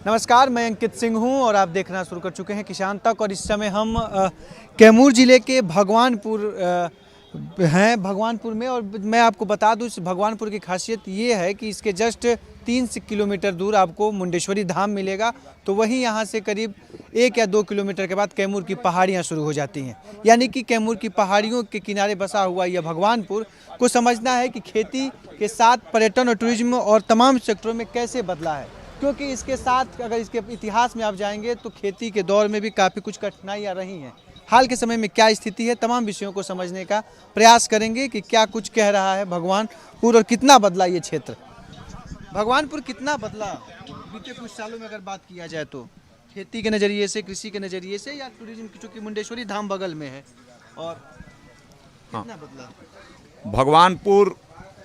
नमस्कार, मैं अंकित सिंह हूं और आप देखना शुरू कर चुके हैं किसान तक। और इस समय हम कैमूर ज़िले के भगवानपुर हैं, भगवानपुर में। और मैं आपको बता दूं, इस भगवानपुर की खासियत ये है कि इसके जस्ट 3 किलोमीटर दूर आपको मुंडेश्वरी धाम मिलेगा। तो वहीं यहाँ से करीब 1 या 2 किलोमीटर के बाद कैमूर की पहाड़ियाँ शुरू हो जाती हैं। यानी कि कैमूर की पहाड़ियों के किनारे बसा हुआ यह भगवानपुर को समझना है कि खेती के साथ पर्यटन और टूरिज्म और तमाम सेक्टरों में कैसे बदला है। क्योंकि इसके साथ अगर इसके इतिहास में आप जाएंगे तो खेती के दौर में भी काफ़ी कुछ कठिनाइयाँ रही हैं। हाल के समय में क्या स्थिति है, तमाम विषयों को समझने का प्रयास करेंगे कि क्या कुछ कह रहा है भगवानपुर और कितना बदला ये क्षेत्र। भगवानपुर कितना बदला बीते कुछ सालों में अगर बात किया जाए तो, खेती के नज़रिए से, कृषि के नज़रिए से, या टूरिज्म की, चूँकि मुंडेश्वरी धाम बगल में है। और कितना बदला भगवानपुर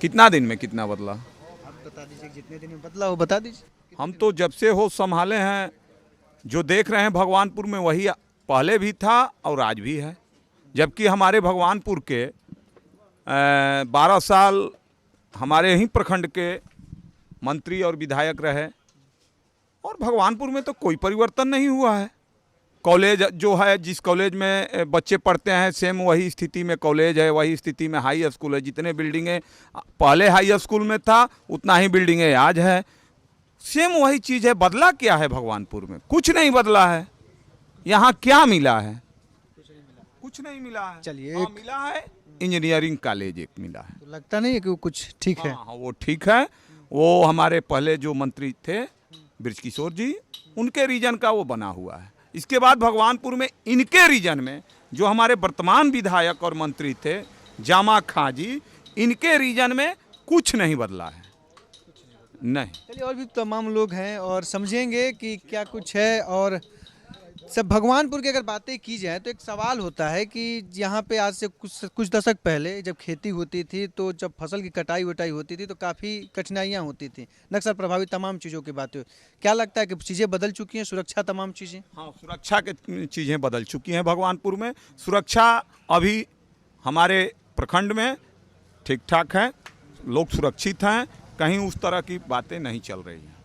कितना दिन में कितना बदला? आप बता दीजिए, जितने दिन में बदला हो बता दीजिए। हम तो जब से होश संभाले हैं जो देख रहे हैं भगवानपुर में वही पहले भी था और आज भी है। जबकि हमारे भगवानपुर के 12 साल हमारे ही प्रखंड के मंत्री और विधायक रहे और भगवानपुर में तो कोई परिवर्तन नहीं हुआ है। कॉलेज जो है, जिस कॉलेज में बच्चे पढ़ते हैं सेम वही स्थिति में कॉलेज है, वही स्थिति में हाई स्कूल है। जितने बिल्डिंगें पहले हाई स्कूल में था उतना ही बिल्डिंगें आज है। सेम वही चीज़ है। बदला क्या है भगवानपुर में? कुछ नहीं बदला है। यहाँ क्या मिला है? कुछ नहीं मिला है। चलिए, मिला है इंजीनियरिंग कॉलेज एक मिला है। तो लगता नहीं है कि वो कुछ ठीक है। हाँ, वो ठीक है। वो हमारे पहले जो मंत्री थे बृजकिशोर जी, उनके रीजन का वो बना हुआ है। इसके बाद भगवानपुर में इनके रीजन में जो हमारे वर्तमान विधायक और मंत्री थे जामा खां जी, इनके रीजन में कुछ नहीं बदला है। नहीं। चलिए, और भी तमाम लोग हैं और समझेंगे कि क्या कुछ है। और सब भगवानपुर की अगर बातें की जाए तो एक सवाल होता है कि यहाँ पे आज से कुछ दशक पहले जब खेती होती थी, तो जब फसल की कटाई वटाई होती थी तो काफ़ी कठिनाइयाँ होती थी, नक्सल प्रभावित तमाम चीज़ों की बातें। क्या लगता है कि चीज़ें बदल चुकी हैं, सुरक्षा तमाम चीज़ें? हाँ, सुरक्षा के चीज़ें बदल चुकी हैं भगवानपुर में। सुरक्षा अभी हमारे प्रखंड में ठीक ठाक है, लोग सुरक्षित हैं, कहीं उस तरह की बातें नहीं चल रही हैं।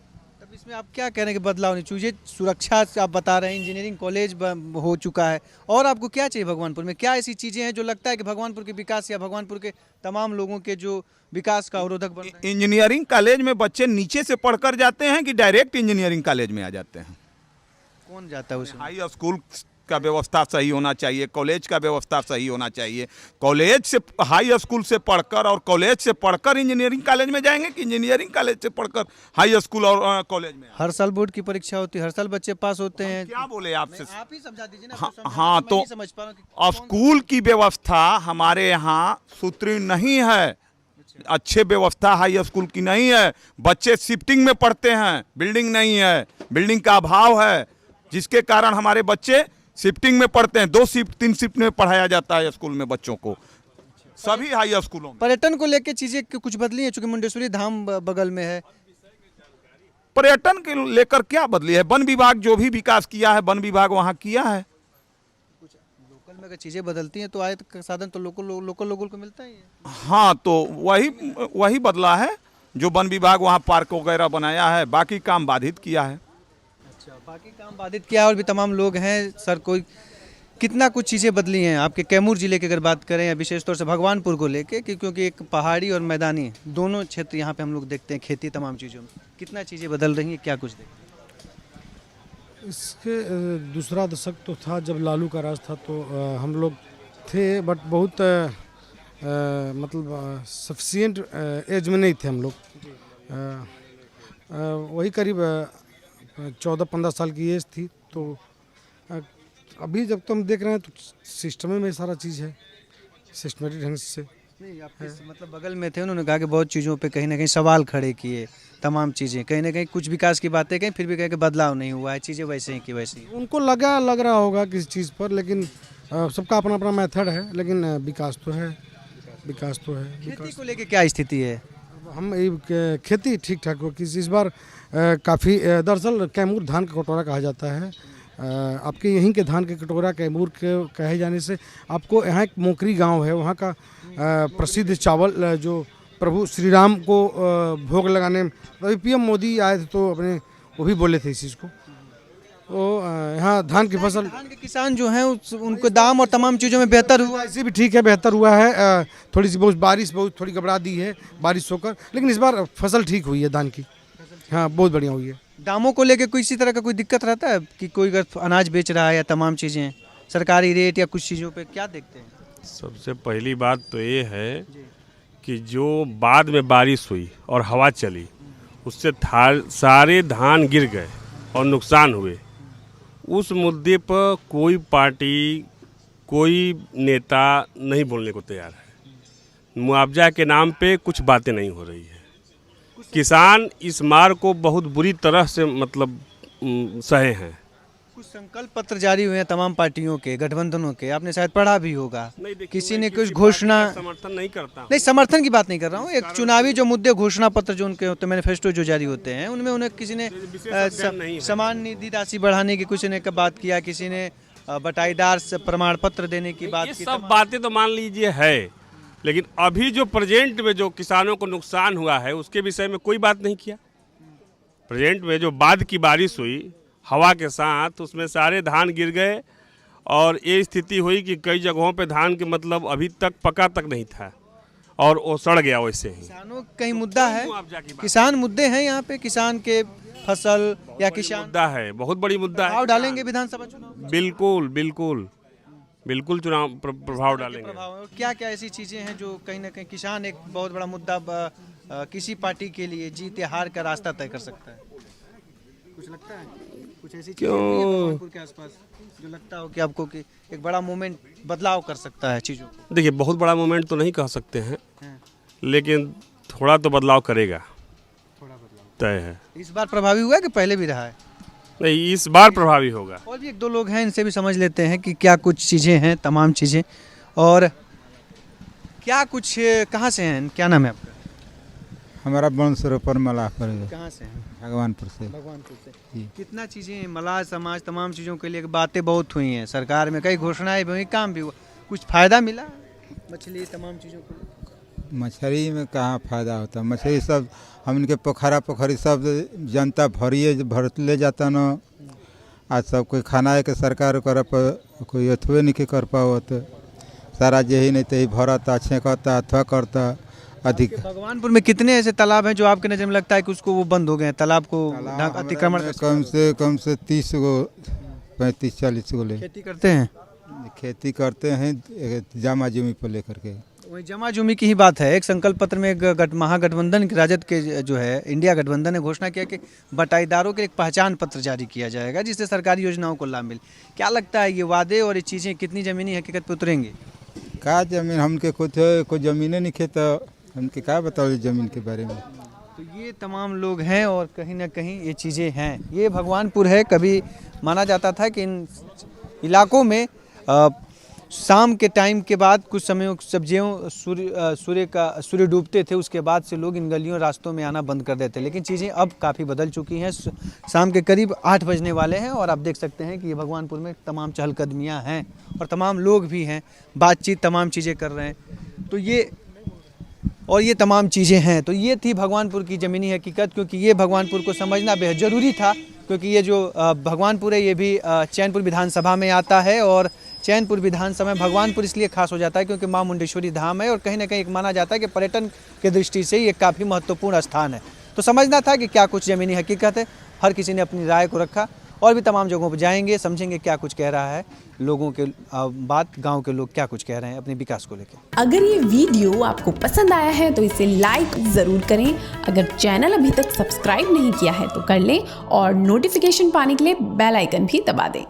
तब इसमें आप क्या कह रहे हैं कि बदलाव नहीं चाहिए? सुरक्षा से आप बता रहे हैं, इंजीनियरिंग कॉलेज हो चुका है, और आपको क्या चाहिए भगवानपुर में? क्या ऐसी चीज़ें हैं जो लगता है कि भगवानपुर के विकास या भगवानपुर के तमाम लोगों के जो विकास का अवरोधक बन रहे हैं? इंजीनियरिंग कॉलेज में बच्चे नीचे से पढ़कर जाते हैं कि डायरेक्ट इंजीनियरिंग कॉलेज में आ जाते हैं? कौन जाता है उसमें? हाई स्कूल का व्यवस्था सही होना चाहिए, कॉलेज का व्यवस्था सही होना चाहिए। कॉलेज से, हाई स्कूल से पढ़कर और कॉलेज से पढ़कर इंजीनियरिंग कॉलेज में जाएंगे कि इंजीनियरिंग कॉलेज से पढ़कर हाई स्कूल और कॉलेज में? हर साल बोर्ड की परीक्षा होती है, हर साल बच्चे पास होते हैं। क्या बोले आपसे? आप ही समझा दीजिए ना। हाँ, तो समझ पा रहा हूं कि स्कूल की व्यवस्था हमारे यहाँ सुदृढ़ नहीं है। अच्छे व्यवस्था हाई स्कूल की नहीं है। बच्चे शिफ्टिंग में पढ़ते हैं, बिल्डिंग नहीं है, बिल्डिंग का अभाव है, जिसके कारण हमारे बच्चे शिफ्टिंग में पढ़ते हैं। 2 शिफ्ट 3 शिफ्ट में पढ़ाया जाता है स्कूल में बच्चों को, सभी हाई स्कूलों में। पर्यटन को लेकर चीजें कुछ बदली है, चूंकि मुंडेश्वरी धाम बगल में है। पर्यटन के लेकर क्या बदली है? वन विभाग जो भी विकास किया है, वन विभाग वहाँ किया है। लोकल में अगर चीजें बदलती हैं तो आयत का साधन तो लोकल लोगों को मिलता ही है। हाँ, तो वही बदला है जो वन विभाग वहाँ पार्क वगैरह बनाया है, बाकी काम बाधित किया है। अच्छा, बाकी काम बाधित किया। और भी तमाम लोग हैं सर, कोई कितना कुछ चीज़ें बदली हैं आपके कैमूर जिले की अगर बात करें, या विशेष तौर से भगवानपुर को लेके, क्योंकि एक पहाड़ी और मैदानी दोनों क्षेत्र यहाँ पे हम लोग देखते हैं, खेती तमाम चीज़ों में कितना चीज़ें बदल रही हैं, क्या कुछ देखते? इसके दूसरा दशक तो था जब लालू का राज था, तो हम लोग थे, बट बहुत मतलब सफिशिएंट एज में नहीं थे हम लोग। वही करीब 14-15 साल की एज थी। तो अभी जब तो हम देख रहे हैं तो सिस्टम में सारा चीज़ है, सिस्टमेटिक ढंग से। नहीं, आपके मतलब बगल में थे, उन्होंने कहा कि बहुत चीज़ों पे कहीं ना कहीं सवाल खड़े किए, तमाम चीज़ें कहीं ना कहीं कुछ विकास की बातें कहीं, फिर भी कहीं कि बदलाव नहीं हुआ है, चीज़ें वैसे ही की वैसे ही। उनको लग रहा होगा किसी चीज़ पर, लेकिन सबका अपना अपना मेथड है, लेकिन विकास तो है। खेती को लेके क्या स्थिति है? हम खेती ठीक ठाक हो कि इस बार काफ़ी, दरअसल कैमूर धान का कटोरा कहा जाता है। आपके यहीं के धान के कटोरा कैमूर के कहे जाने से, आपको यहाँ एक मोकरी गांव है, वहाँ का प्रसिद्ध चावल जो प्रभु श्री राम को भोग लगाने, अभी पीएम मोदी आए थे तो अपने वो भी बोले थे इस चीज़ को। तो यहाँ धान की फसल धान के किसान जो हैं उनको दाम और तमाम चीज़ों में बेहतर हुआ। ऐसे भी ठीक है, बेहतर हुआ है। थोड़ी सी बहुत बारिश बहुत थोड़ी घबरा दी है बारिश होकर, लेकिन इस बार फसल ठीक हुई है धान की। हाँ, बहुत बढ़िया हुई है। दामों को लेके कोई इसी तरह का कोई दिक्कत रहता है कि कोई अगर अनाज बेच रहा है या तमाम चीज़ें सरकारी रेट या कुछ चीज़ों पे क्या देखते हैं? सबसे पहली बात तो ये है कि जो बाद में बारिश हुई और हवा चली, उससे सारे धान गिर गए और नुकसान हुए। उस मुद्दे पर कोई पार्टी, कोई नेता नहीं बोलने को तैयार है। मुआवजा के नाम पे कुछ बातें नहीं हो रही है। किसान इस मार को बहुत बुरी तरह से मतलब सहे हैं। कुछ संकल्प पत्र जारी हुए हैं तमाम पार्टियों के, गठबंधनों के, आपने शायद पढ़ा भी होगा। किसी ने कुछ घोषणा, समर्थन नहीं करता। नहीं समर्थन की बात नहीं कर रहा हूँ, एक चुनावी जो मुद्दे घोषणा पत्र जो उनके होते हैं, मैनिफेस्टो जो जारी होते हैं, उनमें उन्हें किसी ने समान निधि राशि बढ़ाने की कुछ ने बात किया, किसी ने बटाईदार से प्रमाण पत्र देने की बात की। सब बातें तो मान लीजिए है, लेकिन अभी जो प्रेजेंट में जो किसानों को नुकसान हुआ है उसके विषय में कोई बात नहीं किया। प्रेजेंट में जो बाद की बारिश हुई हवा के साथ, उसमें सारे धान गिर गए और ये स्थिति हुई कि कई जगहों पे धान के मतलब अभी तक पका तक नहीं था और वो सड़ गया वैसे ही। किसानों का कहीं मुद्दा है, किसान मुद्दे हैं यहाँ पे, किसान के फसल या किसान मुद्दा है, बहुत बड़ी मुद्दा है। प्रभाव डालेंगे विधानसभा चुनाव? बिल्कुल बिल्कुल बिल्कुल चुनाव प्रभाव डालेंगे। और क्या क्या ऐसी चीजें हैं जो कहीं ना कहीं किसान एक बहुत बड़ा मुद्दा किसी पार्टी के लिए जीत या हार का रास्ता तय कर सकता है? कुछ लगता है कुछ ऐसी चीजें भगवानपुर के आसपास जो लगता हो कि आपको कि एक बड़ा मोमेंट बदलाव कर सकता है चीजों को? देखिए, बहुत बड़ा मोमेंट तो नहीं कह सकते हैं, लेकिन थोड़ा तो बदलाव करेगा, थोड़ा बदलाव तय है। इस बार प्रभावी हुआ कि पहले भी रहा है? नहीं, इस बार प्रभावी होगा। और भी एक दो लोग हैं, इनसे भी समझ लेते हैं कि क्या कुछ चीज़ें हैं, तमाम चीज़ें। और क्या कुछ कहाँ से हैं, क्या नाम है आपका? हमारा वंशरोपण मलाहपुर है। कहाँ से हैं? भगवानपुर से। भगवानपुर से। जी। कितना चीज़ें मलाह समाज तमाम चीज़ों के लिए बातें बहुत हुई हैं, सरकार में कई घोषणाएं भी हुई, काम भी हुआ, कुछ फ़ायदा मिला मछली तमाम चीज़ों को? मछली में कहाँ फ़ायदा होता, मछली सब हमके पोखरी सब जनता भर ले जाता न। आज सब कोई खाना है कि सरकार कर कोई अथवे नहीं कर पावत, सारा यही नहीं तो भरता छेंकता अथवा करता अधिक। भगवानपुर में कितने ऐसे तालाब हैं जो आपके नज़र में लगता है कि उसको वो बंद हो गए हैं, तालाब को अतिक्रमण? कम से 30 गो 35-40 गो ले खेती करते हैं। खेती करते हैं जमा जमी पर लेकर के। वही जमा जमी की ही बात है। एक संकल्प पत्र में एक महागठबंधन के राजद के जो है इंडिया गठबंधन ने घोषणा किया कि बटाईदारों के एक पहचान पत्र जारी किया जाएगा जिससे सरकारी योजनाओं को लाभ मिले। क्या लगता है ये वादे और ये चीज़ें कितनी ज़मीनी हकीकत पर उतरेंगी? का जमीन हमके कुछ कोई ज़मीनें नहीं खे तो हमके क्या बताओ ज़मीन के बारे में। तो ये तमाम लोग हैं और कहीं ना कहीं ये चीज़ें हैं। ये भगवानपुर है। कभी माना जाता था कि इन इलाकों में शाम के टाइम के बाद कुछ समय सब्जियों सूर्य डूबते थे, उसके बाद से लोग इन गलियों रास्तों में आना बंद कर देते। लेकिन चीज़ें अब काफ़ी बदल चुकी हैं। शाम के करीब 8 बजने वाले हैं और आप देख सकते हैं कि ये भगवानपुर में तमाम चहलकदमियाँ हैं और तमाम लोग भी हैं, बातचीत तमाम चीज़ें कर रहे हैं। तो ये तमाम चीज़ें हैं। तो ये थी भगवानपुर की ज़मीनी हकीकत, क्योंकि ये भगवानपुर को समझना बेहद ज़रूरी था, क्योंकि ये जो भगवानपुर है ये भी चैनपुर विधानसभा में आता है। और चैनपुर विधानसभा में भगवानपुर इसलिए खास हो जाता है क्योंकि मां मुंडेश्वरी धाम है और कहीं ना कहीं एक माना जाता है कि पर्यटन के दृष्टि से ये काफ़ी महत्वपूर्ण स्थान है। तो समझना था कि क्या कुछ ज़मीनी हकीकत है। हर किसी ने अपनी राय को रखा और भी तमाम जगहों पर जाएंगे, समझेंगे क्या कुछ कह रहा है लोगों के बात, गांव के लोग क्या कुछ कह रहे हैं अपने विकास को लेकर। अगर ये वीडियो आपको पसंद आया है तो इसे लाइक ज़रूर करें। अगर चैनल अभी तक सब्सक्राइब नहीं किया है तो कर लें और नोटिफिकेशन पाने के लिए बेल आइकन भी दबा दें।